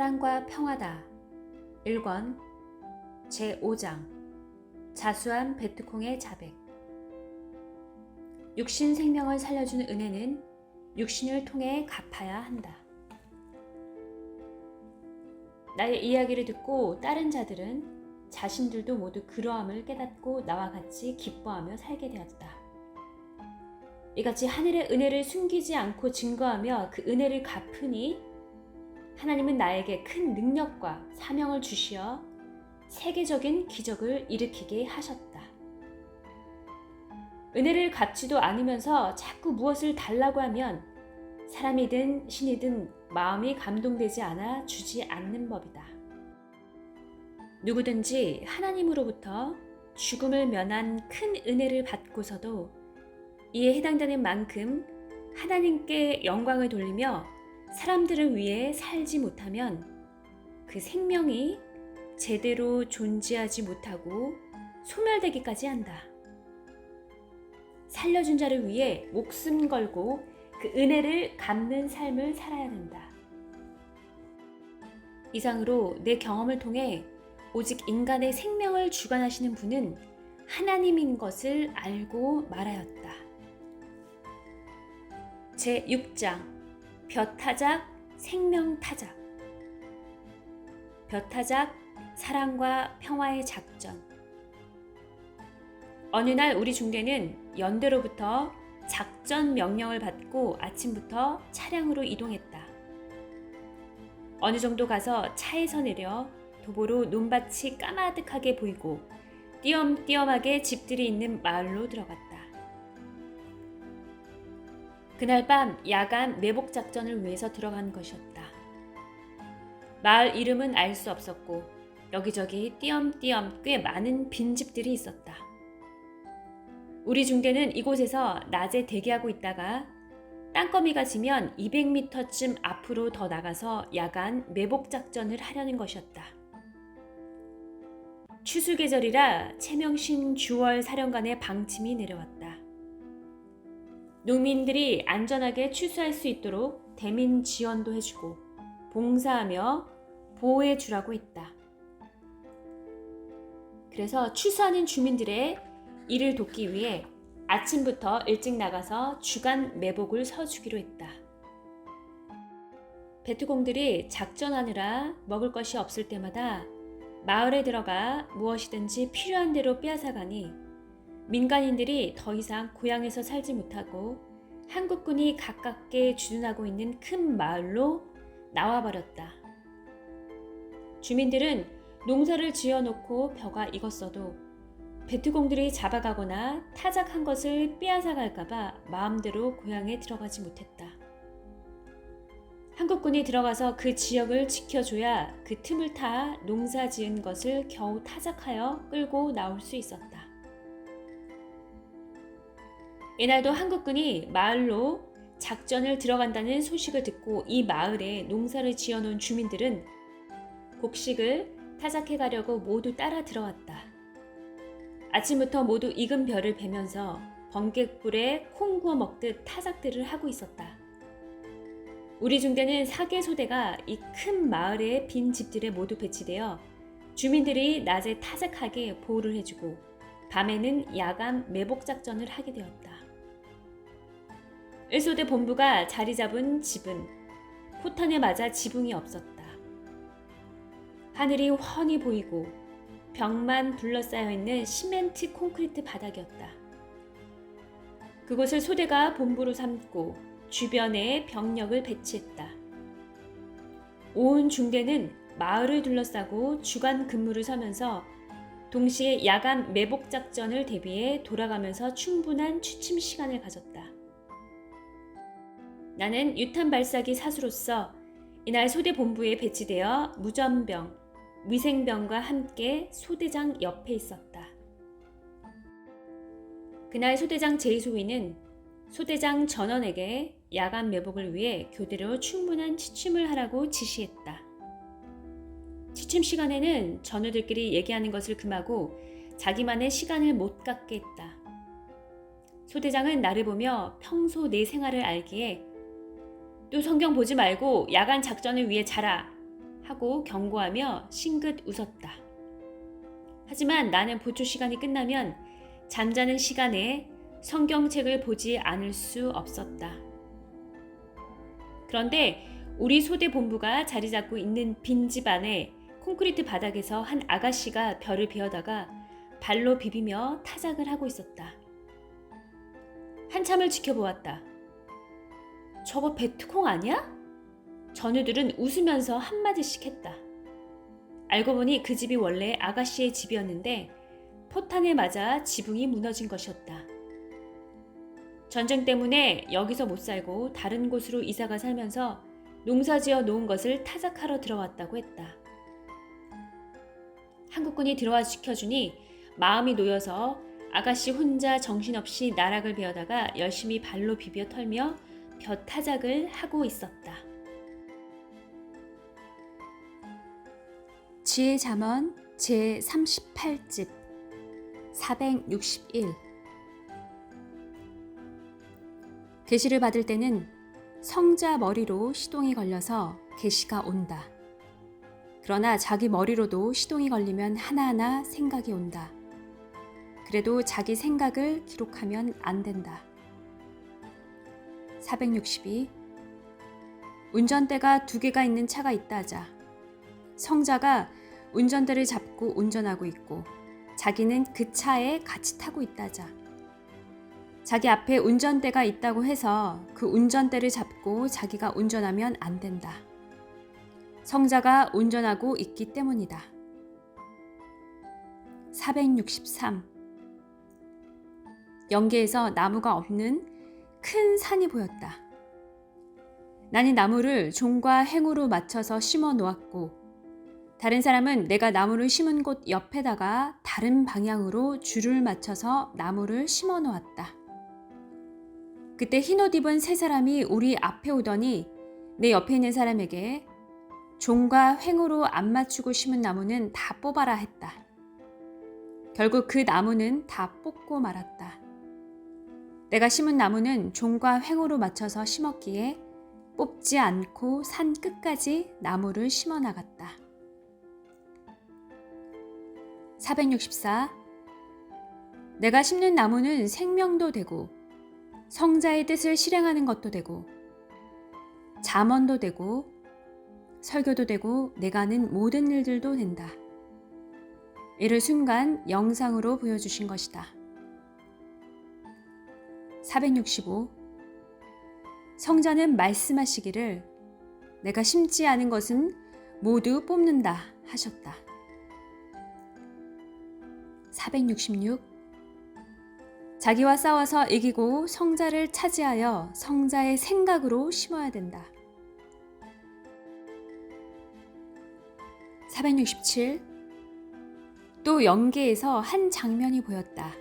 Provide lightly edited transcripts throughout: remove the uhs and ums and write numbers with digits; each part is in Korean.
사랑과 평화다. 1권 제5장 자수한 베트콩의 자백. 육신 생명을 살려준 은혜는 육신을 통해 갚아야 한다. 나의 이야기를 듣고 다른 자들은 자신들도 모두 그러함을 깨닫고 나와 같이 기뻐하며 살게 되었다. 이같이 하늘의 은혜를 숨기지 않고 증거하며 그 은혜를 갚으니 하나님은 나에게 큰 능력과 사명을 주시어 세계적인 기적을 일으키게 하셨다. 은혜를 갚지도 않으면서 자꾸 무엇을 달라고 하면 사람이든 신이든 마음이 감동되지 않아 주지 않는 법이다. 누구든지 하나님으로부터 죽음을 면한 큰 은혜를 받고서도 이에 해당되는 만큼 하나님께 영광을 돌리며 사람들을 위해 살지 못하면 그 생명이 제대로 존재하지 못하고 소멸되기까지 한다. 살려준 자를 위해 목숨 걸고 그 은혜를 갚는 삶을 살아야 한다. 이상으로 내 경험을 통해 오직 인간의 생명을 주관하시는 분은 하나님인 것을 알고 말하였다. 제6장 벼타작 생명타작. 벼타작 사랑과 평화의 작전. 어느 날 우리 중대는 연대로부터 작전 명령을 받고 아침부터 차량으로 이동했다. 어느 정도 가서 차에서 내려 도보로 논밭이 까마득하게 보이고 띄엄띄엄하게 집들이 있는 마을로 들어갔다. 그날 밤 야간 매복 작전을 위해서 들어간 것이었다. 마을 이름은 알 수 없었고 여기저기 띄엄띄엄 꽤 많은 빈집들이 있었다. 우리 중대는 이곳에서 낮에 대기하고 있다가 땅거미가 지면 200m쯤 앞으로 더 나가서 야간 매복 작전을 하려는 것이었다. 추수 계절이라 최명신 주월 사령관의 방침이 내려왔다. 농민들이 안전하게 추수할 수 있도록 대민 지원도 해주고 봉사하며 보호해 주라고 했다. 그래서 추수하는 주민들의 일을 돕기 위해 아침부터 일찍 나가서 주간 매복을 서주기로 했다. 베트공들이 작전하느라 먹을 것이 없을 때마다 마을에 들어가 무엇이든지 필요한 대로 빼앗아가니 민간인들이 더 이상 고향에서 살지 못하고 한국군이 가깝게 주둔하고 있는 큰 마을로 나와버렸다. 주민들은 농사를 지어놓고 벼가 익었어도 베트공들이 잡아가거나 타작한 것을 빼앗아갈까봐 마음대로 고향에 들어가지 못했다. 한국군이 들어가서 그 지역을 지켜줘야 그 틈을 타 농사 지은 것을 겨우 타작하여 끌고 나올 수 있었다. 이날도 한국군이 마을로 작전을 들어간다는 소식을 듣고 이 마을에 농사를 지어놓은 주민들은 곡식을 타작해 가려고 모두 따라 들어왔다. 아침부터 모두 익은 벼를 베면서 번갯불에 콩 구워 먹듯 타작들을 하고 있었다. 우리 중대는 사개 소대가 이 큰 마을의 빈 집들에 모두 배치되어 주민들이 낮에 타작하게 보호를 해주고 밤에는 야간 매복 작전을 하게 되었다. 1소대 본부가 자리 잡은 집은 포탄에 맞아 지붕이 없었다. 하늘이 훤히 보이고 벽만 둘러싸여 있는 시멘트 콘크리트 바닥이었다. 그곳을 소대가 본부로 삼고 주변에 병력을 배치했다. 온 중대는 마을을 둘러싸고 주간 근무를 서면서 동시에 야간 매복 작전을 대비해 돌아가면서 충분한 취침 시간을 가졌다. 나는 유탄 발사기 사수로서 이날 소대 본부에 배치되어 무전병, 위생병과 함께 소대장 옆에 있었다. 그날 소대장 제이소위는 소대장 전원에게 야간 매복을 위해 교대로 충분한 취침을 하라고 지시했다. 취침 시간에는 전우들끼리 얘기하는 것을 금하고 자기만의 시간을 못 갖게 했다. 소대장은 나를 보며 평소 내 생활을 알기에 또 성경 보지 말고 야간 작전을 위해 자라 하고 경고하며 싱긋 웃었다. 하지만 나는 보초 시간이 끝나면 잠자는 시간에 성경책을 보지 않을 수 없었다. 그런데 우리 소대 본부가 자리 잡고 있는 빈집 안에 콘크리트 바닥에서 한 아가씨가 벼를 베어다가 발로 비비며 타작을 하고 있었다. 한참을 지켜보았다. 저거 베트콩 아니야? 전우들은 웃으면서 한마디씩 했다. 알고 보니 그 집이 원래 아가씨의 집이었는데 포탄에 맞아 지붕이 무너진 것이었다. 전쟁 때문에 여기서 못 살고 다른 곳으로 이사가 살면서 농사지어 놓은 것을 타작하러 들어왔다고 했다. 한국군이 들어와 지켜주니 마음이 놓여서 아가씨 혼자 정신없이 나락을 베어다가 열심히 발로 비벼 털며 벼 타작을 하고 있었다. 지혜 잠언 제38집 461 계시를 받을 때는 성자 머리로 시동이 걸려서 계시가 온다. 그러나 자기 머리로도 시동이 걸리면 하나하나 생각이 온다. 그래도 자기 생각을 기록하면 안 된다. 462 운전대가 2개가 있는 차가 있다 하자. 성자가 운전대를 잡고 운전하고 있고 자기는 그 차에 같이 타고 있다 하자. 자기 앞에 운전대가 있다고 해서 그 운전대를 잡고 자기가 운전하면 안 된다. 성자가 운전하고 있기 때문이다. 463 영계에서 나무가 없는 큰 산이 보였다. 나는 나무를 종과 행으로 맞춰서 심어 놓았고 다른 사람은 내가 나무를 심은 곳 옆에다가 다른 방향으로 줄을 맞춰서 나무를 심어 놓았다. 그때 흰옷 입은 세 사람이 우리 앞에 오더니 내 옆에 있는 사람에게 종과 횡으로 안 맞추고 심은 나무는 다 뽑아라 했다. 결국 그 나무는 다 뽑고 말았다. 내가 심은 나무는 종과 횡으로 맞춰서 심었기에 뽑지 않고 산 끝까지 나무를 심어 나갔다. 464 내가 심는 나무는 생명도 되고 성자의 뜻을 실행하는 것도 되고 잠언도 되고 설교도 되고 내가 하는 모든 일들도 된다. 이를 순간 영상으로 보여주신 것이다. 465 성자는 말씀하시기를 내가 심지 않은 것은 모두 뽑는다 하셨다. 466 자기와 싸워서 이기고 성자를 차지하여 성자의 생각으로 심어야 된다. 467 또 영계에서 한 장면이 보였다.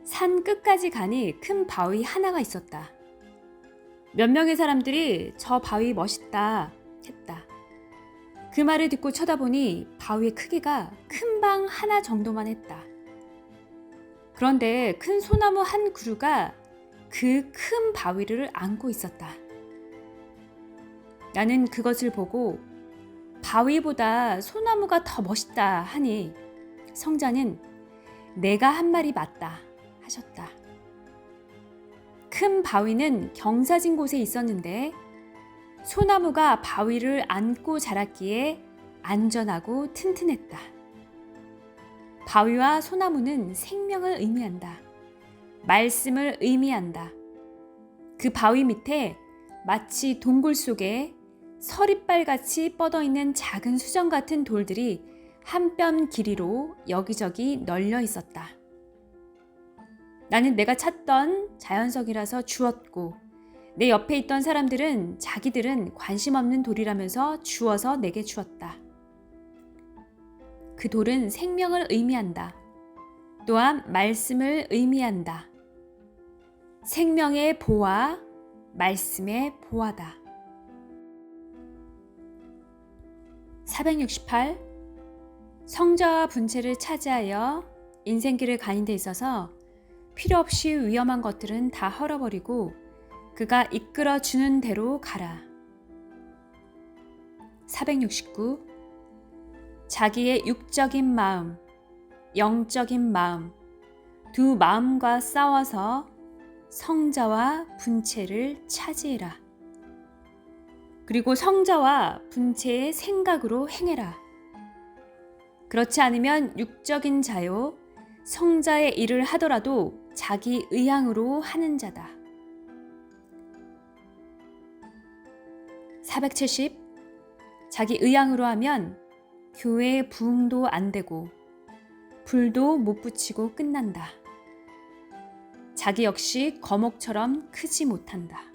산 끝까지 가니 큰 바위 하나가 있었다. 몇 명의 사람들이 저 바위 멋있다 했다. 그 말을 듣고 쳐다보니 바위의 크기가 큰 방 하나 정도만 했다. 그런데 큰 소나무 한 그루가 그 큰 바위를 안고 있었다. 나는 그것을 보고 바위보다 소나무가 더 멋있다 하니 성자는 내가 한 말이 맞다 하셨다. 큰 바위는 경사진 곳에 있었는데 소나무가 바위를 안고 자랐기에 안전하고 튼튼했다. 바위와 소나무는 생명을 의미한다. 말씀을 의미한다. 그 바위 밑에 마치 동굴 속에 서리빨같이 뻗어있는 작은 수정 같은 돌들이 한 뼘 길이로 여기저기 널려 있었다. 나는 내가 찾던 자연석이라서 주웠고 내 옆에 있던 사람들은 자기들은 관심 없는 돌이라면서 주워서 내게 주었다. 그 돌은 생명을 의미한다. 또한 말씀을 의미한다. 생명의 보화, 말씀의 보화다. 468 성자와 분체를 차지하여 인생길을 가는 데 있어서 필요 없이 위험한 것들은 다 헐어버리고 그가 이끌어 주는 대로 가라. 469. 자기의 육적인 마음, 영적인 마음, 두 마음과 싸워서 성자와 분체를 차지해라. 그리고 성자와 분체의 생각으로 행해라. 그렇지 않으면 육적인 자요, 성자의 일을 하더라도 자기 의향으로 하는 자다. 470. 자기 의향으로 하면 교회에 부흥도 안 되고 불도 못 붙이고 끝난다. 자기 역시 거목처럼 크지 못한다.